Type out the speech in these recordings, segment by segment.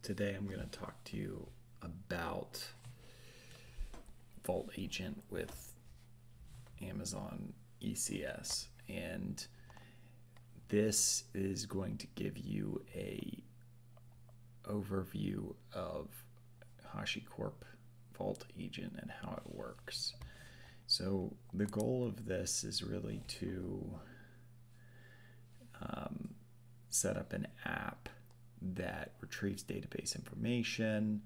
Today I'm going to talk to you about Vault Agent with Amazon ECS, and this is going to give you a overview of HashiCorp Vault Agent and how it works. So the goal of this is really to set up an app that retrieves database information,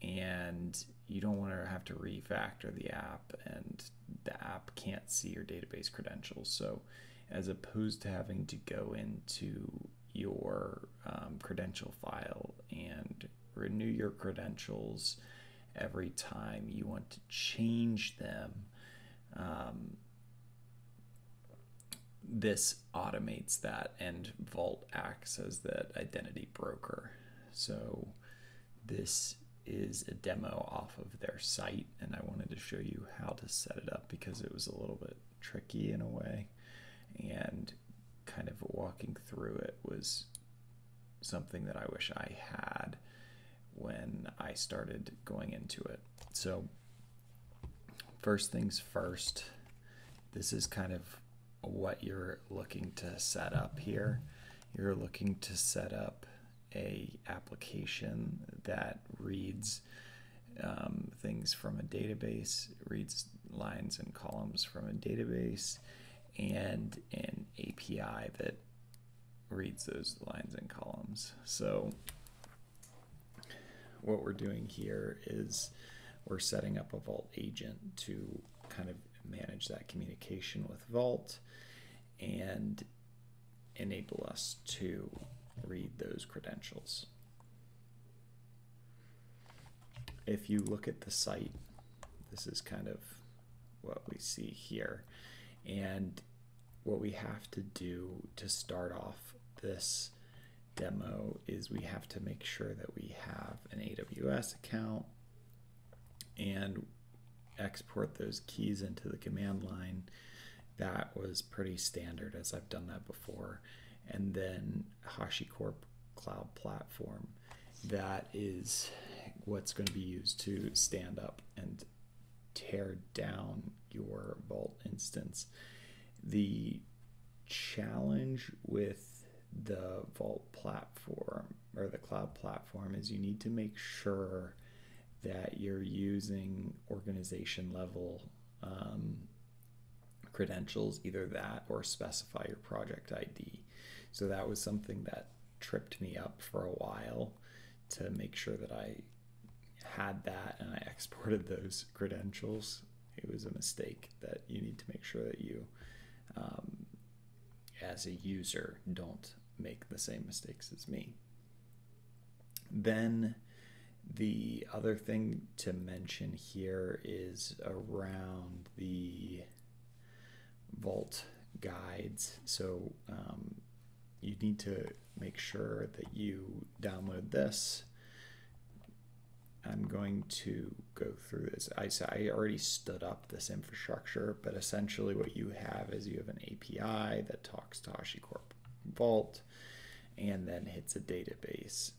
and you don't want to have to refactor the app, and the app can't see your database credentials. So as opposed to having to go into your credential file and renew your credentials every time you want to change them, this automates that, and Vault acts as that identity broker. So this is a demo off of their site, and I wanted to show you how to set it up because it was a little bit tricky in a way, and kind of walking through it was something that I wish I had when I started going into it. So first things first, this is kind of what you're looking to set up here. You're looking to set up a application that reads things from a database, reads lines and columns from a database, and an API that reads those lines and columns. So what we're doing here is we're setting up a Vault agent to kind of manage that communication with Vault and enable us to read those credentials. If you look at the site, this is kind of what we see here. And what we have to do to start off this demo is we have to make sure that we have an AWS account and export those keys into the command line. That was pretty standard, as I've done that before. And then HashiCorp Cloud Platform, that is what's going to be used to stand up and tear down your Vault instance. The challenge with the Vault platform, or the cloud platform, is you need to make sure that you're using organization level credentials, either that or specify your project ID. So that was something that tripped me up for a while, to make sure that I had that and I exported those credentials. It was a mistake that you need to make sure that you, as a user, don't make the same mistakes as me. Then the other thing to mention here is around the Vault guides. So you need to make sure that you download this. I'm going to go through this. I already stood up this infrastructure, but essentially what you have is you have an API that talks to HashiCorp Vault and then hits a database.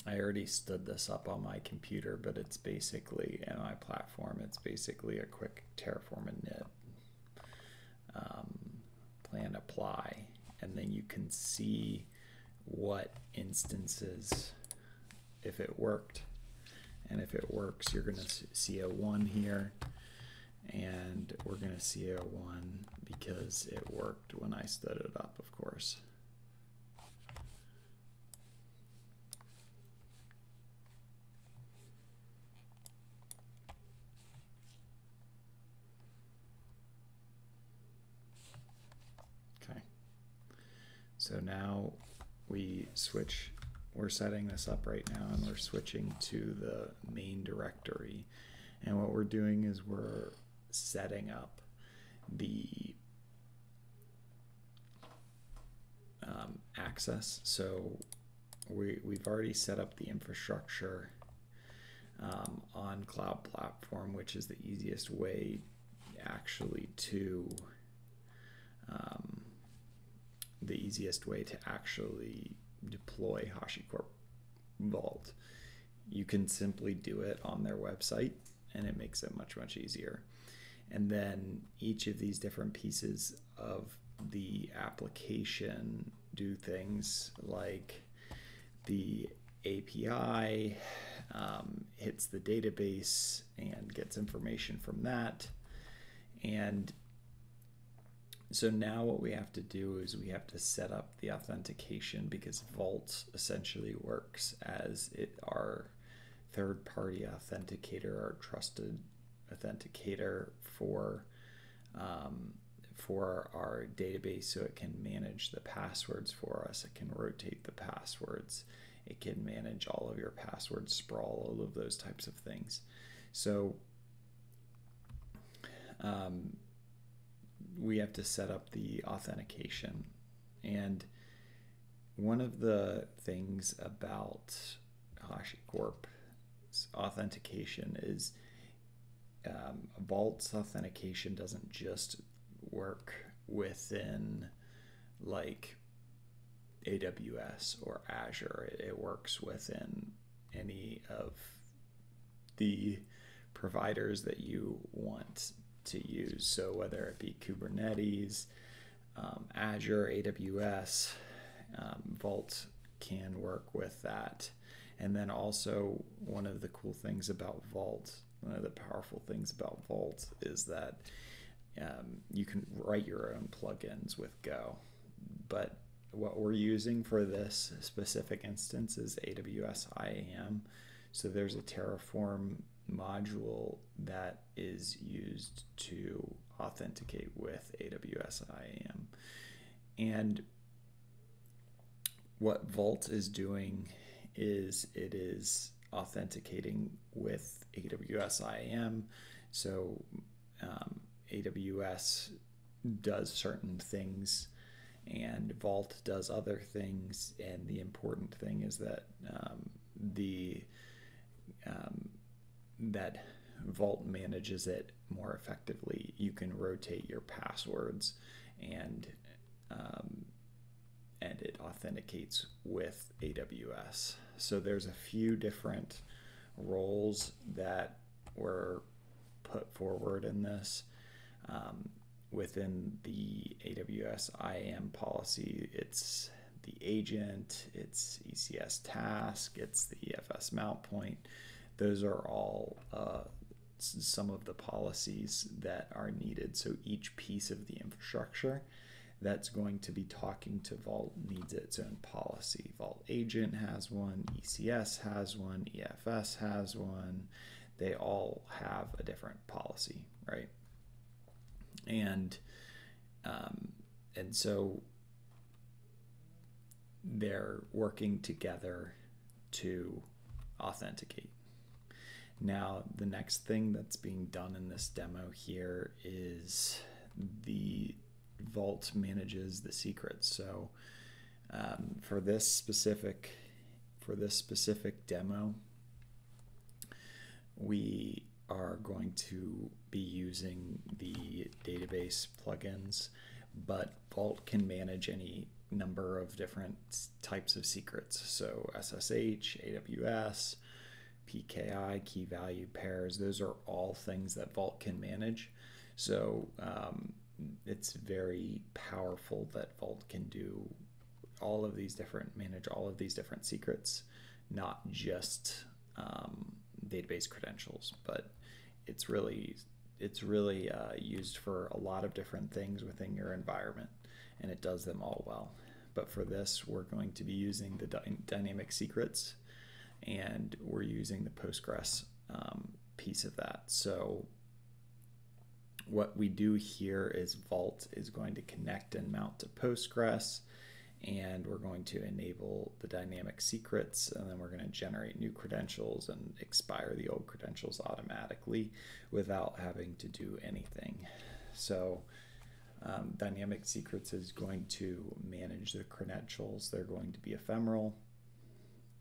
I already stood this up on my computer, but it's basically, in my platform, it's basically a quick Terraform init, plan apply, and then you can see what instances, if it worked. And if it works, you're going to see a 1 here, and we're going to see a 1 because it worked when I stood it up, of course. Okay. So now we're setting this up right now, and we're switching to the main directory. And what we're doing is we're setting up the access. So we've already set up the infrastructure on Cloud Platform, which is the easiest way actually to deploy HashiCorp Vault, you can simply do it on their website, and it makes it much, much easier. And then each of these different pieces of the application do things like the API hits the database and gets information from that. And so now what we have to do is we have to set up the authentication, because Vault essentially works as our third-party authenticator, our trusted authenticator for our database, so it can manage the passwords for us. It can rotate the passwords. It can manage all of your password sprawl, all of those types of things. So we have to set up the authentication. And one of the things about HashiCorp's authentication is Vault's authentication doesn't just work within like AWS or Azure. It works within any of the providers that you want to use. So whether it be Kubernetes, Azure, AWS, Vault can work with that. And then also one of the cool things about Vault, one of the powerful things about Vault is that you can write your own plugins with Go. But what we're using for this specific instance is AWS IAM. So there's a Terraform module that is used to authenticate with AWS IAM. And what Vault is doing is it is authenticating with AWS IAM. So AWS does certain things and Vault does other things, and the important thing is that that Vault manages it more effectively. You can rotate your passwords, and it authenticates with AWS. So there's a few different roles that were put forward in this. Within the AWS IAM policy, it's the agent, it's ECS task, it's the EFS mount point. Those are all some of the policies that are needed. So each piece of the infrastructure that's going to be talking to Vault needs its own policy. Vault agent has one, ECS has one, EFS has one. They all have a different policy, right? And so they're working together to authenticate. Now, the next thing that's being done in this demo here is the Vault manages the secrets. So for this specific demo, we are going to be using the database plugins, but Vault can manage any number of different types of secrets. So SSH, AWS, PKI, key value pairs, those are all things that Vault can manage. So it's very powerful that Vault can do manage all of these different secrets, not just database credentials, but it's really used for a lot of different things within your environment, and it does them all well. But for this, we're going to be using the dynamic secrets, and we're using the Postgres piece of that. So what we do here is Vault is going to connect and mount to Postgres, and we're going to enable the dynamic secrets, and then we're going to generate new credentials and expire the old credentials automatically without having to do anything. So dynamic secrets is going to manage the credentials. They're going to be ephemeral,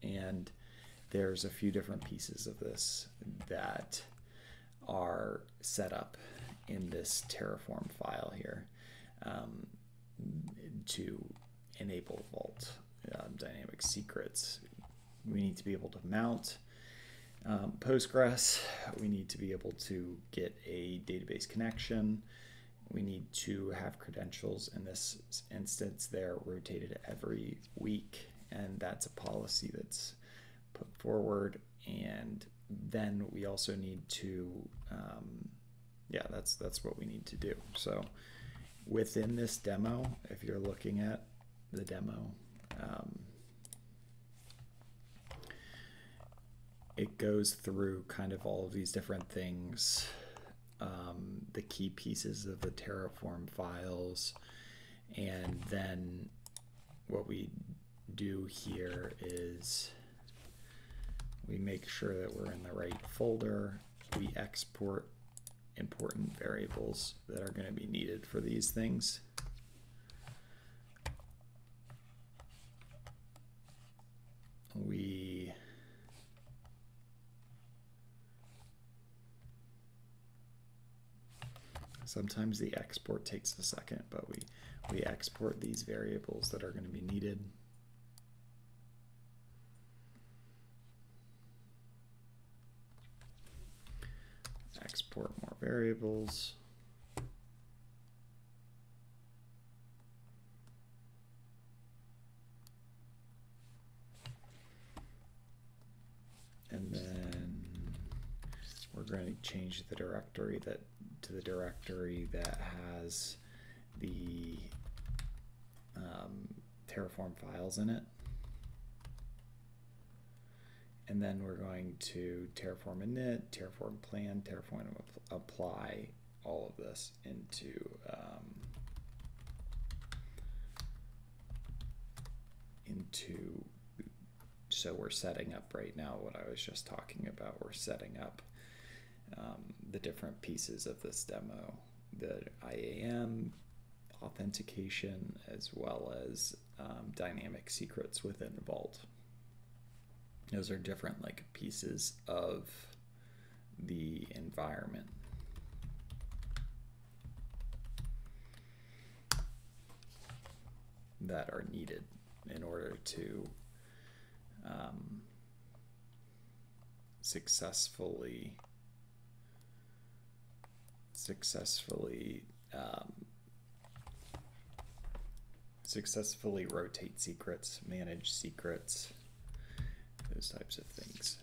and there's a few different pieces of this that are set up in this Terraform file here to enable Vault. dynamic secrets. We need to be able to mount Postgres. We need to be able to get a database connection. We need to have credentials. In this instance, they're rotated every week, and that's a policy that's put forward. And then we also need to, that's what we need to do. So within this demo, if you're looking at the demo, it goes through kind of all of these different things, the key pieces of the Terraform files, and then what we do here is we make sure that we're in the right folder. We export important variables that are going to be needed for these things. Sometimes the export takes a second, but we export these variables that are going to be needed. Export more variables. And then we're going to change the directory to the directory that has the Terraform files in it. And then we're going to Terraform init, Terraform plan, Terraform apply all of this so we're setting up right now what I was just talking about. We're setting up the different pieces of this demo, the IAM, authentication, as well as dynamic secrets within Vault. Those are different pieces of the environment. That are needed in order to successfully rotate secrets, manage secrets, those types of things.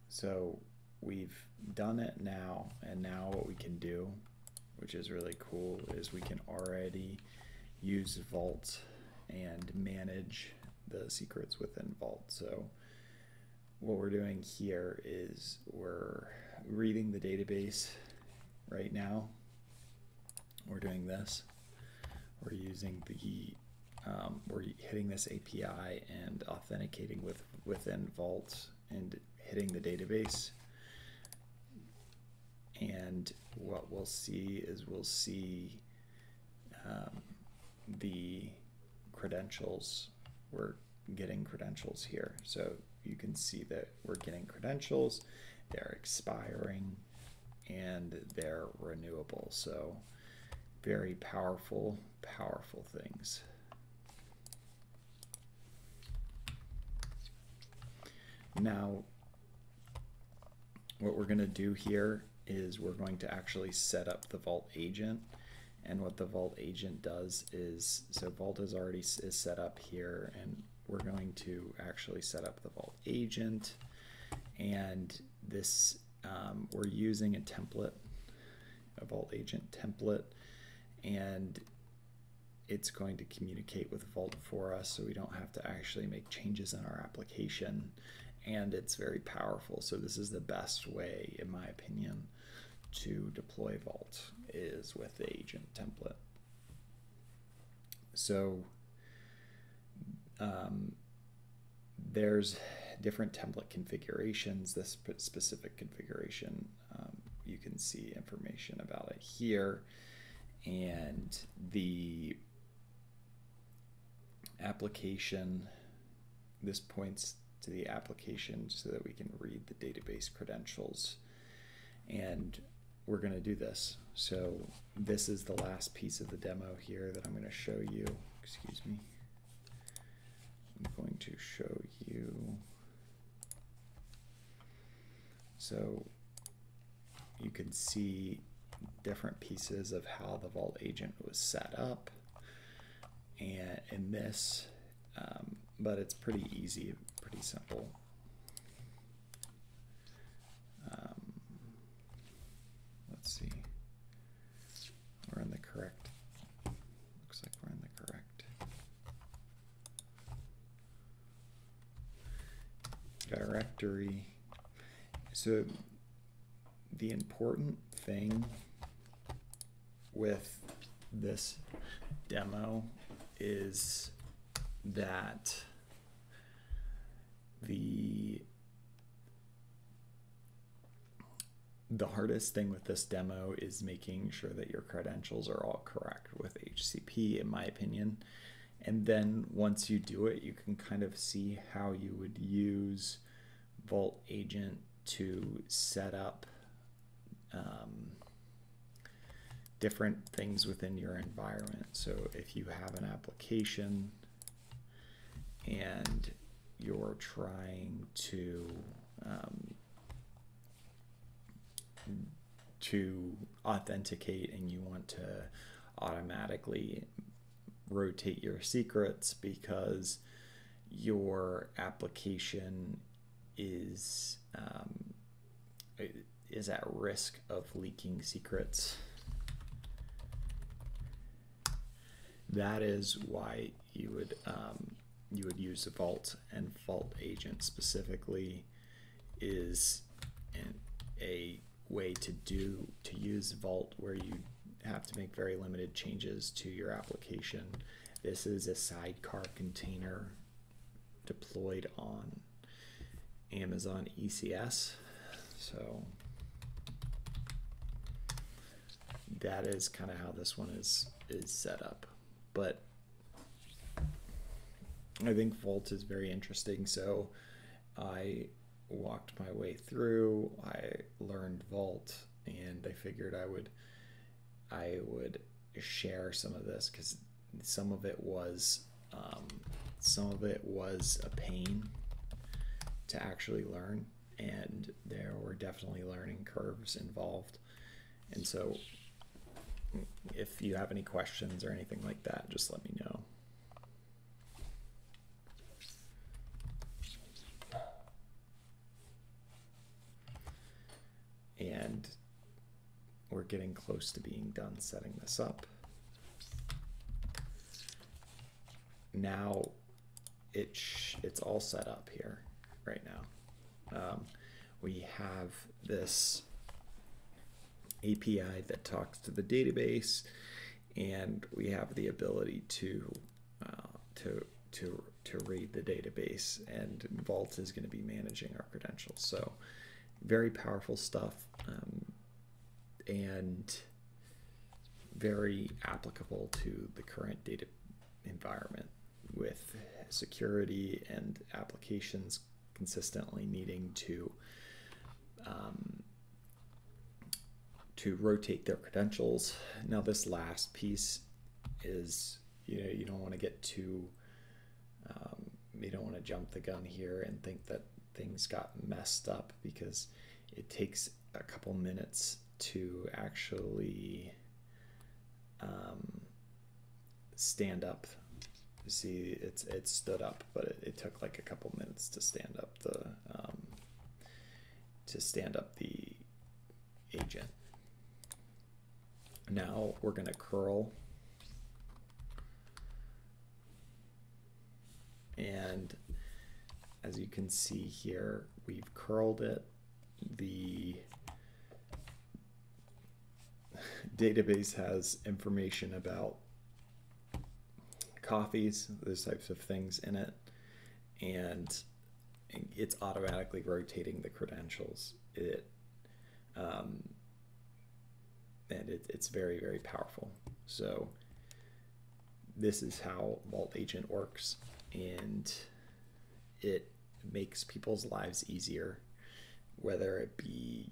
So we've done it now, and now what we can do, which is really cool, is we can already use Vault and manage the secrets within Vault. So what we're doing here is we're reading the database right now. We're doing this. We're using the we're hitting this API and authenticating within Vault and hitting the database. And what we'll see is the credentials. We're getting credentials here. So you can see that we're getting credentials, they're expiring, and they're renewable. So very powerful things. Now, what we're going to do here is we're going to actually set up the Vault agent. And what the Vault agent does is, so Vault is already set up here, and we're going to actually set up the Vault agent. And this, we're using a template, a Vault agent template, and it's going to communicate with Vault for us, so we don't have to actually make changes in our application. And it's very powerful. So this is the best way, in my opinion, to deploy Vault, is with the agent template. So there's different template configurations. This specific configuration, you can see information about it here. And the application, this points to the application so that we can read the database credentials. And we're going to do this. So this is the last piece of the demo here that I'm going to show you. Excuse me. I'm going to show you. So you can see different pieces of how the Vault agent was set up and in this, but it's pretty easy, pretty simple. Let's see. We're in the correct. Looks like we're in the correct directory. So the important thing with this demo is that the hardest thing with this demo is making sure that your credentials are all correct with HCP, in my opinion. And then once you do it, you can kind of see how you would use Vault Agent to set up different things within your environment. So if you have an application and you're trying to authenticate and you want to automatically rotate your secrets because your application is at risk of leaking secrets. That is why you would use Vault, and Vault Agent specifically is a way to use Vault where you have to make very limited changes to your application. This is a sidecar container deployed on Amazon ECS. So that is kind of how this one is set up. But I think Vault is very interesting. So I walked my way through, I learned Vault, and I figured I would share some of this because some of it was a pain to actually learn, and there were definitely learning curves involved. And so if you have any questions or anything like that, just let me know. And we're getting close to being done setting this up. Now it's all set up here right now. We have this API that talks to the database, and we have the ability to read the database, and Vault is going to be managing our credentials. So very powerful stuff, and very applicable to the current data environment with security and applications consistently needing to rotate their credentials. Now this last piece is, you don't want to get too, you don't want to jump the gun here and think that things got messed up, because it takes a couple minutes to actually stand up. You see, it stood up, but it took like a couple minutes to stand up the agent. Now we're going to curl, and as you can see here, we've curled it. The database has information about coffees, those types of things in it, and it's automatically rotating the credentials. It's very, very powerful. So this is how Vault Agent works, and it makes people's lives easier, whether it be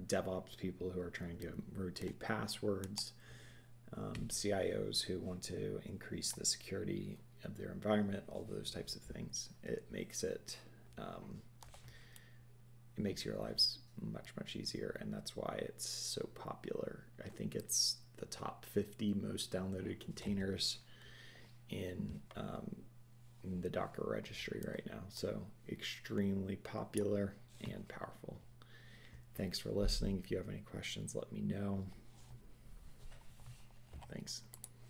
DevOps people who are trying to rotate passwords, CIOs who want to increase the security of their environment, all those types of things. It makes your lives much easier, and that's why it's so popular. I think it's the top 50 most downloaded containers in the Docker registry right now. So extremely popular and powerful. Thanks for listening. If you have any questions, let me know. Thanks.